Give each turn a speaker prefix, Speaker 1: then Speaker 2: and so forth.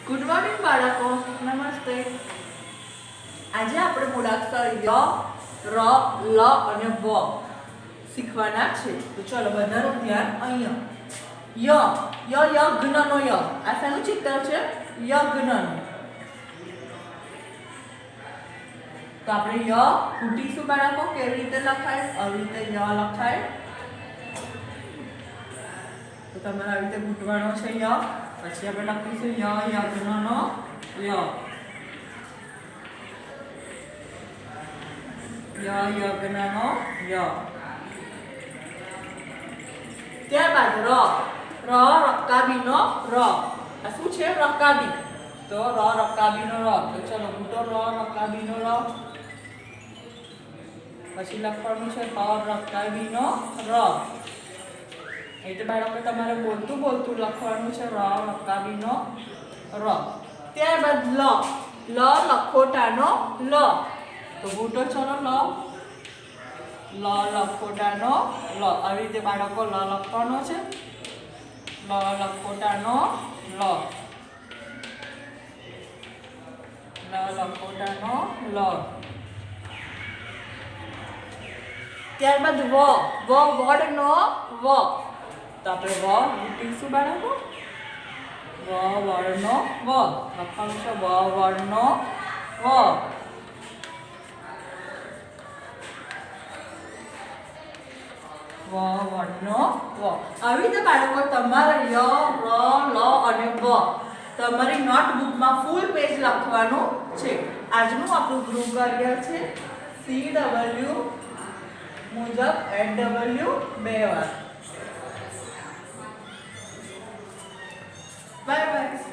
Speaker 1: Good morning બાળકો, નમસ્તે. આજે આપણે મૂળાક્ષર ય, ર, લ અને વ શીખવાના છે. તો ચલો બધાનું ધ્યાન અહીંયા. યજ્ઞનો ય. આ શાનું ચિત્ર છે? યજ્ઞનું. તો આપણે ય ફૂટીશું બાળકો. કેવી રીતે લખાય? આવી રીતે ય લખાય. તો તમારે આવી રીતે ઘૂંટવાનો છે ય. પછી આપણે લખીશું યજ્ઞનો ય. યજ્ઞનો ય. ત્યારબાદ ર રકાબીનો ર. આ શું છે? રકાબી. તો રકાબીનો ર. તો ચલો ઘૂંટો રકાબીનો ર. પછી લખવાનું છે રકાબીનો ર. એટલે બાળકો તમારે બોલતું લખવાનું છે રકાબીનો ર. ત્યારબાદ લ લખોટાનો લ. તો ઘૂંટો ચલો લ લખોટાનો લ. આવી રીતે બાળકો લ લખવાનો છે. લ લખોટાનો લ. લ લખોટાનો લ. ત્યારબાદ વડનો વ. તો આપણે વ લખીશું બાળકો. વડનો વ લખવાનું છે. વડનો વ. વડનો વ. આવી રીતે બાળકો તમારે ય, ર, લ અને વ તમારી નોટબુકમાં ફૂલ પેજ લખવાનું છે. આજનું આપણું ગૃહ કાર્ય છે CW મુજબ NW 2 વાર. Bye bye.